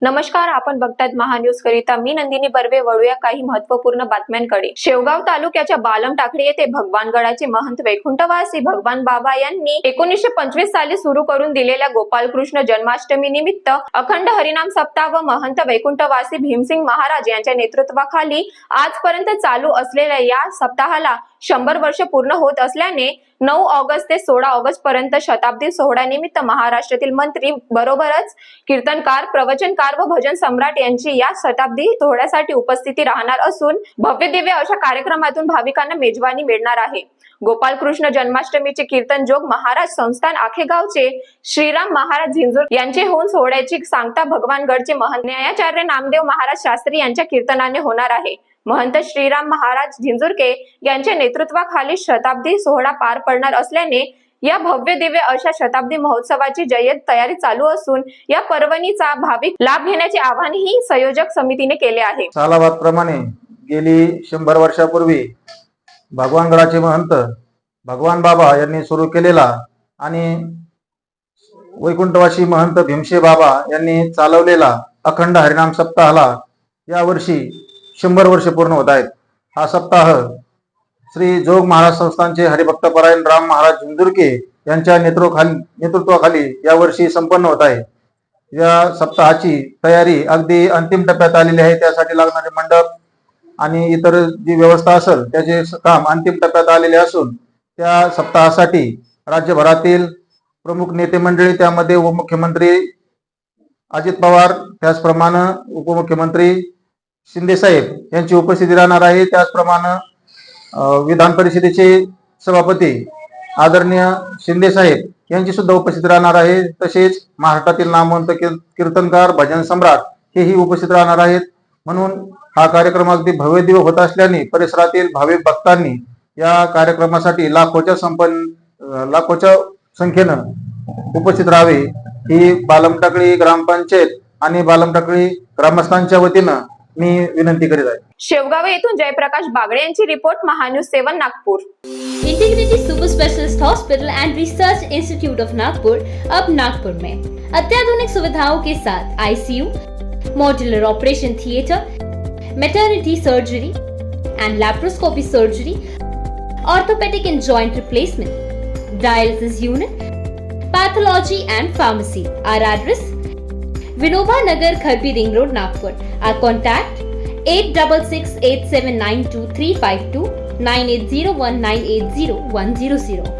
नमस्कार, आपण बघतात महान्यूज करिता. मी नंदिनी बर्वे. वळूया काही महत्त्वपूर्ण बातम्यांकडे. शेवगाव तालुक्याच्या बालम टाकळी येथे भगवानगडाचे महंत वैकुंठवासी भगवान बाबा यांनी 1925 साली सुरू करून दिलेल्या गोपालकृष्ण जन्माष्टमी निमित्त अखंड हरिनाम सप्ताह व महंत वैकुंठवासी भीमसिंग महाराज यांच्या नेतृत्वाखाली आजपर्यंत चालू असलेल्या या सप्ताहाला 100 वर्ष पूर्ण होत असल्याने 9 ऑगस्ट ते 16 ऑगस्ट पर्यंत शताब्दी सोहळ्यानिमित्त महाराष्ट्रातील मंत्री बरोबरच कीर्तनकार, प्रवचनकार व भजन सम्राट यांची या शताब्दी सोहळ्यासाठी उपस्थिती राहणार असून भव्य दिव्य अशा कार्यक्रमातून भाविकांना मेजवानी मिळणार आहे. गोपालकृष्ण जन्माष्टमीचे कीर्तन जोग महाराज संस्थान आखेगावचे श्रीराम महाराज झिंजूर यांचे होऊन सोहळ्याची सांगता भगवानगडचे महंत न्यायाचार्य नामदेव महाराज शास्त्री यांच्या कीर्तनाने होणार आहे. महंत श्रीराम महाराज झिंजुरके यांच्या नेतृत्वाखाली शताब्दी सोहळा पार पडणार असल्याने या भव्य दिव्य अशा शताब्दी महोत्सवाची जय्यत तयारी चालू असून या पर्वणीचा भाविक लाभ घेण्याचे आवाहनही संयोजक समितीने केले आहे. सालाबादप्रमाणे गेली 100 वर्षापूर्वी भगवानगडाचे महंत भगवान बाबा यांनी सुरू केलेला आणि वैकुंठवासी महंत भीमशे बाबा यांनी चालवलेला अखंड हरिनाम सप्ताहाला यावर्षी 100 वर्ष पूर्ण होत आहेत. हा सप्ताह श्री जोग महाराज संस्थानचे हरिभक्तपरायण राम महाराज झिंजुरके यांच्या नेतृत्वाखाली यावर्षी संपन्न होत आहे. या सप्ताहाची तयारी अगदी अंतिम टप्प्यात आलेली आहे. त्यासाठी लागणारे मंडप आणि इतर जी व्यवस्था असेल त्याचे काम अंतिम टप्प्यात आलेले असून त्या सप्ताहासाठी राज्यभरातील प्रमुख नेते मंडळी, त्यामध्ये उपमुख्यमंत्री अजित पवार, त्याचप्रमाणे उपमुख्यमंत्री शिंदे साहेब यांची उपस्थिती राहणार आहे. त्याचप्रमाणे विधान परिषदेचे सभापती आदरणीय शिंदे साहेब यांची सुद्धा उपस्थिती राहणार आहे. तसेच महाराष्ट्रातील नामवंत कीर्तनकार, भजन सम्राट हेही उपस्थित राहणार आहेत. म्हणून हा कार्यक्रम अगदी भव्य दिव्य होत असल्याने परिसरातील भाविक भक्तांनी या कार्यक्रमासाठी लाखोच्या संख्येनं उपस्थित राहावे ही बालमटाकळी ग्रामपंचायत आणि बालमटाकळी ग्रामस्थांच्या वतीनं मी विनंती करीत आहे. शेवगाव येथून जयप्रकाश बागडे यांची report, Mahanews 7 Nagpur. Integrity super specialist hospital and research institute of Nagpur अब नागपुर में अत्याधुनिक सुविधाओं के साथ ICU, modular operation theatre, maternity surgery and laparoscopy surgery, orthopaedic and joint replacement, dialysis unit, pathology and pharmacy. Our address Vinoba Nagar, Kharbi ring road, Nagpur. Our contact 8668792352 9801980100.